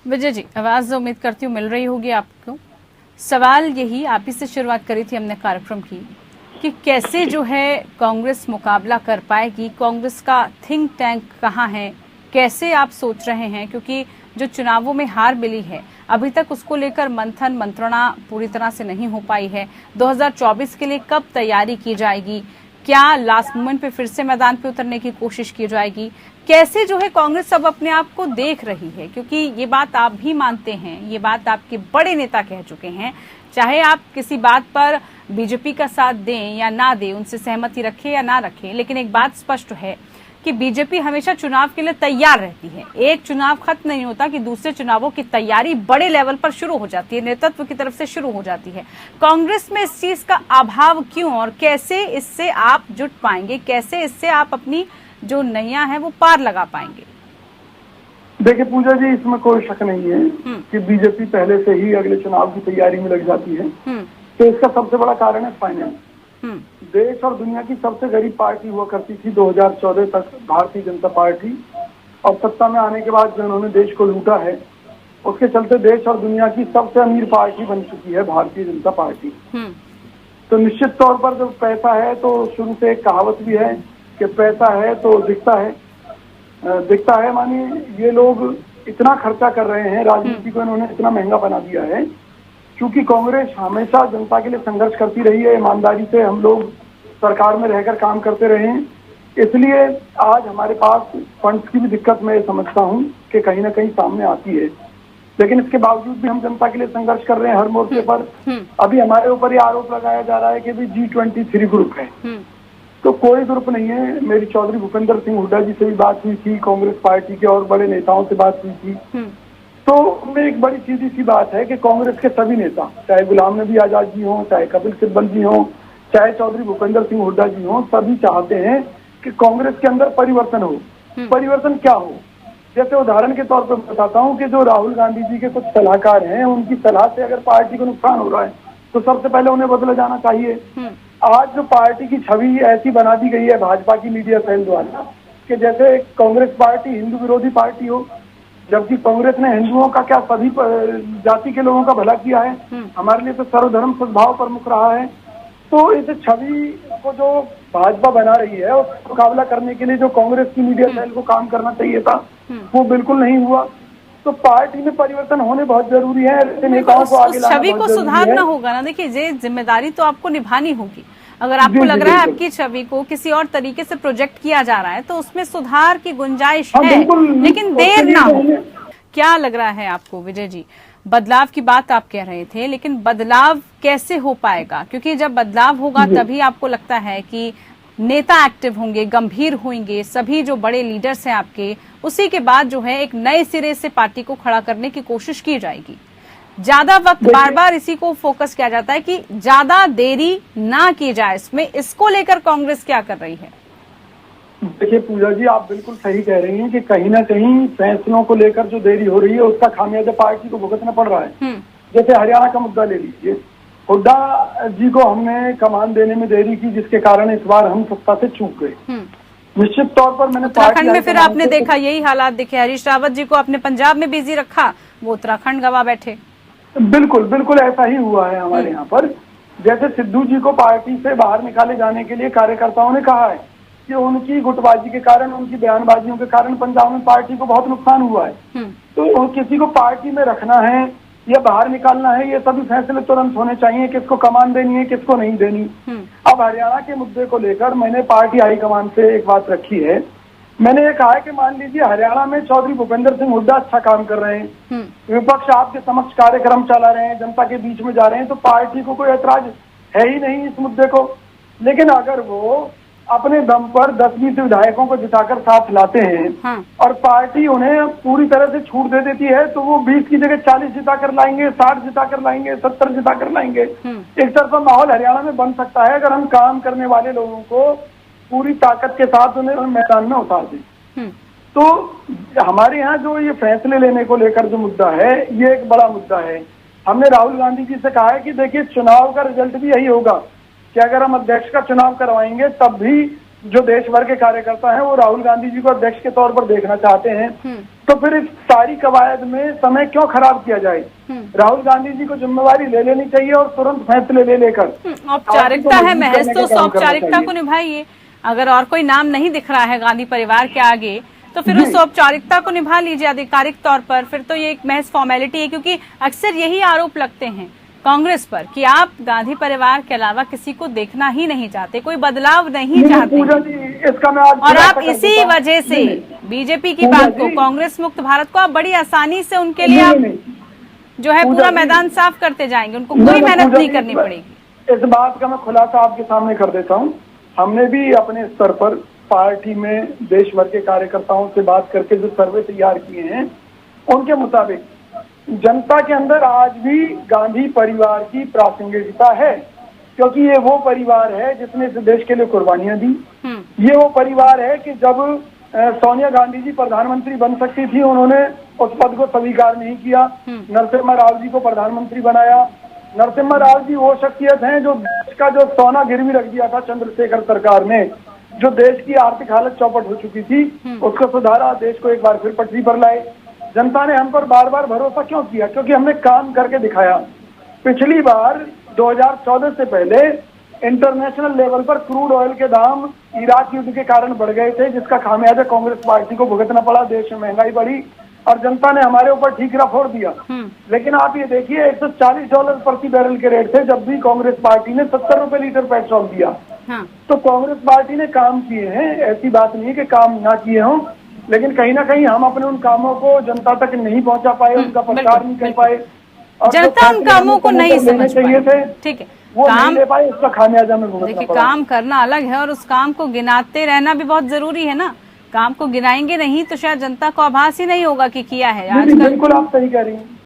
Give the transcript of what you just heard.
विजय जी, आवाज उम्मीद करती हूँ मिल रही होगी आपको। सवाल यही, आप ही से शुरुआत करी थी हमने कार्यक्रम की कि कैसे जो है कांग्रेस मुकाबला कर पाएगी, कांग्रेस का थिंक टैंक कहाँ है, कैसे आप सोच रहे हैं, क्योंकि जो चुनावों में हार मिली है अभी तक उसको लेकर मंथन मंत्रणा पूरी तरह से नहीं हो पाई है। 2024 के लिए कब तैयारी की जाएगी, क्या लास्ट मोमेंट पे फिर से मैदान पे उतरने की कोशिश की जाएगी, कैसे जो है कांग्रेस सब अपने आप को देख रही है, क्योंकि ये बात आप भी मानते हैं, ये बात आपके बड़े नेता कह चुके हैं, चाहे आप किसी बात पर बीजेपी का साथ दें या ना दें, उनसे सहमति रखें या ना रखें, लेकिन एक बात स्पष्ट है कि बीजेपी हमेशा चुनाव के लिए तैयार रहती है। एक चुनाव खत्म नहीं होता कि दूसरे चुनावों की तैयारी बड़े लेवल पर शुरू हो जाती है, नेतृत्व की तरफ से शुरू हो जाती है। कांग्रेस में इस चीज का अभाव क्यों, और कैसे इससे आप जुट पाएंगे, कैसे इससे आप अपनी जो नैया है वो पार लगा पाएंगे? देखिए पूजा जी, इसमें कोई शक नहीं है कि बीजेपी पहले से ही अगले चुनाव की तैयारी में लग जाती है। तो इसका सबसे बड़ा कारण है फाइनेंस। देश और दुनिया की सबसे गरीब पार्टी हुआ करती थी 2014 तक भारतीय जनता पार्टी, और सत्ता में आने के बाद जो उन्होंने देश को लूटा है उसके चलते देश और दुनिया की सबसे अमीर पार्टी बन चुकी है भारतीय जनता पार्टी। तो निश्चित तौर पर जब पैसा है तो शुरू से एक कहावत भी है कि पैसा है तो दिखता है मानिए ये लोग इतना खर्चा कर रहे हैं, राजनीति को इन्होंने इतना महंगा बना दिया है। क्योंकि कांग्रेस हमेशा जनता के लिए संघर्ष करती रही है, ईमानदारी से हम लोग सरकार में रहकर काम करते रहे हैं, इसलिए आज हमारे पास फंड्स की भी दिक्कत मैं समझता हूं कि कहीं ना कहीं सामने आती है। लेकिन इसके बावजूद भी हम जनता के लिए संघर्ष कर रहे हैं हर मोर्चे पर। अभी हमारे ऊपर ये आरोप लगाया जा रहा है कि भी G23 ग्रुप है, तो कोई ग्रुप नहीं है। मेरी चौधरी भूपेंद्र सिंह हुड्डा जी से भी बात हुई थी, कांग्रेस पार्टी के और बड़े नेताओं से बात हुई थी। तो उनमें एक बड़ी सीधी सी बात है कि कांग्रेस के सभी नेता, चाहे गुलाम नबी आजाद जी हों, चाहे कपिल सिब्बल जी हों, चाहे चौधरी भूपेंद्र सिंह हुड्डा जी हों, सभी चाहते हैं कि कांग्रेस के अंदर परिवर्तन हो। परिवर्तन क्या हो? जैसे उदाहरण के तौर पर बताता हूं कि जो राहुल गांधी जी के कुछ सलाहकार हैं, उनकी सलाह से अगर पार्टी को नुकसान हो रहा है तो सबसे पहले उन्हें बदला जाना चाहिए। आज जो पार्टी की छवि ऐसी बना दी गई है भाजपा की मीडिया सेल द्वारा कि जैसे कांग्रेस पार्टी हिंदू विरोधी पार्टी हो, जबकि कांग्रेस ने हिंदुओं का क्या सभी जाति के लोगों का भला किया है। हमारे लिए तो सर्वधर्म सद्भाव प्रमुख रहा है। तो इस छवि को जो भाजपा बना रही है उसका मुकाबला करने के लिए जो कांग्रेस की मीडिया सेल को काम करना चाहिए था वो बिल्कुल नहीं हुआ। तो पार्टी में परिवर्तन होने बहुत जरूरी है, नेताओं को आगे लाना छवि को सुधारना होगा ना। देखिए, ये जिम्मेदारी तो आपको निभानी होगी। अगर आपको लग रहा है आपकी छवि को किसी और तरीके से प्रोजेक्ट किया जा रहा है तो उसमें सुधार की गुंजाइश है, लेकिन देर ना हो। क्या लग रहा है आपको विजय जी, बदलाव की बात आप कह रहे थे, लेकिन बदलाव कैसे हो पाएगा? क्योंकि जब बदलाव होगा तभी आपको लगता है कि नेता एक्टिव होंगे, गंभीर होंगे, सभी जो बड़े लीडर्स हैं आपके, उसी के बाद जो है एक नए सिरे से पार्टी को खड़ा करने की कोशिश की जाएगी। ज्यादा वक्त बार बार इसी को फोकस किया जाता है कि ज्यादा देरी ना की जाए इसमें, इसको लेकर कांग्रेस क्या कर रही है? देखिए पूजा जी, आप बिल्कुल सही कह रही हैं कि कहीं ना कहीं फैसलों को लेकर जो देरी हो रही है उसका खामियाजा पार्टी को भुगतना पड़ रहा है। जैसे हरियाणा का मुद्दा ले लीजिए, हुड्डा जी को हमने कमान देने में देरी की, जिसके कारण इस बार हम सत्ता से चूक गए। निश्चित तौर पर मैंने उत्तराखंड में फिर आपने देखा यही हालात दिखे। हरीश रावत जी को आपने पंजाब में बिजी रखा, वो उत्तराखंड गवा बैठे। बिल्कुल ऐसा ही हुआ है हमारे यहाँ पर। जैसे सिद्धू जी को पार्टी से बाहर निकाले जाने के लिए कार्यकर्ताओं ने कहा है कि उनकी गुटबाजी के कारण, उनकी बयानबाजियों के कारण पंजाब में पार्टी को बहुत नुकसान हुआ है। तो किसी को पार्टी में रखना है या बाहर निकालना है, ये सभी फैसले तुरंत होने चाहिए, किसको कमान देनी है किसको नहीं देनी। अब हरियाणा के मुद्दे को लेकर मैंने पार्टी हाईकमान से एक बात रखी है। मैंने ये कहा है कि मान लीजिए हरियाणा में चौधरी भूपेंद्र सिंह हुड्डा अच्छा काम कर रहे हैं, विपक्ष आपके समक्ष कार्यक्रम चला रहे हैं, जनता के बीच में जा रहे हैं, तो पार्टी को कोई ऐतराज है ही नहीं इस मुद्दे को। लेकिन अगर वो अपने दम पर 10-20 विधायकों को जिताकर साथ लाते हैं और पार्टी उन्हें पूरी तरह से छूट दे देती है, तो वो 20 की जगह 40 जिताकर लाएंगे, 60 जिताकर लाएंगे, 70 जिताकर लाएंगे। एक तरफा माहौल हरियाणा में बन सकता है अगर हम काम करने वाले लोगों को पूरी ताकत के साथ उन्हें मैदान में उतार दें। तो हमारे यहाँ जो ये फैसले लेने को लेकर जो मुद्दा है, ये एक बड़ा मुद्दा है। हमने राहुल गांधी जी से कहा है कि देखिए, चुनाव का रिजल्ट भी यही होगा कि अगर हम अध्यक्ष का चुनाव करवाएंगे तब भी जो देश भर के कार्यकर्ता हैं वो राहुल गांधी जी को अध्यक्ष के तौर पर देखना चाहते हैं, तो फिर इस सारी कवायद में समय क्यों खराब किया जाए। राहुल गांधी जी को जिम्मेवारी ले लेनी चाहिए और तुरंत फैसले ले लेकर औपचारिकता है महज, तो उस औपचारिकता को निभाइए। अगर और कोई नाम नहीं दिख रहा है गांधी परिवार के आगे, तो फिर उस औपचारिकता को निभा लीजिए आधिकारिक तौर पर। फिर तो ये एक महज फॉर्मेलिटी है, क्योंकि अक्सर यही आरोप लगते हैं कांग्रेस पर कि आप गांधी परिवार के अलावा किसी को देखना ही नहीं चाहते, कोई बदलाव नहीं चाहते। इसका मैं आज और आप इसी वजह से बीजेपी की बात को, कांग्रेस मुक्त भारत को आप बड़ी आसानी से उनके लिए आप जो है पूरा मैदान साफ करते जाएंगे, उनको कोई मेहनत नहीं करनी पड़ेगी। इस बात का मैं खुलासा आपके सामने कर देता हूँ। हमने भी अपने स्तर पर पार्टी में देश भर के कार्यकर्ताओं से बात करके जो सर्वे तैयार किए हैं, उनके मुताबिक जनता के अंदर आज भी गांधी परिवार की प्रासंगिकता है, क्योंकि ये वो परिवार है जिसने इस देश के लिए कुर्बानियां दी। ये वो परिवार है कि जब सोनिया गांधी जी प्रधानमंत्री बन सकती थी, उन्होंने उस पद को स्वीकार नहीं किया, नरसिम्हा राव जी को प्रधानमंत्री बनाया। नरसिम्हा राव जी वो शख्सियत हैं जो देश का जो सोना गिरवी रख दिया था चंद्रशेखर सरकार ने, जो देश की आर्थिक हालत चौपट हो चुकी थी, उसको सुधारा, देश को एक बार फिर पटरी पर लाए। जनता ने हम पर बार बार भरोसा क्यों किया? क्योंकि हमने काम करके दिखाया। पिछली बार 2014 से पहले इंटरनेशनल लेवल पर क्रूड ऑयल के दाम इराक युद्ध के कारण बढ़ गए थे, जिसका खामियाजा कांग्रेस पार्टी को भुगतना पड़ा। देश में महंगाई बढ़ी और जनता ने हमारे ऊपर ठीकरा फोड़ दिया। लेकिन आप ये देखिए, $140 प्रति बैरल के रेट थे जब भी कांग्रेस पार्टी ने 70 रुपए लीटर पेट्रोल दिया। तो कांग्रेस पार्टी ने काम किए हैं, ऐसी बात नहीं है कि काम ना किए हों, लेकिन कहीं ना कहीं हम अपने उन कामों को जनता तक नहीं पहुंचा पाए, उनका प्रचार नहीं कर पाए। जनता उन कामों को नहीं समझ चाहिए थे, ठीक है, वो नहीं ले पाए, उसका खामियाजा में भुगतना देखिए पड़ा। काम करना अलग है और उस काम को गिनाते रहना भी बहुत जरूरी है ना। काम को गिनाएंगे नहीं तो शायद जनता को आभास ही नहीं होगा कि किया है। आजकल बिल्कुल आप सही कह रही हैं।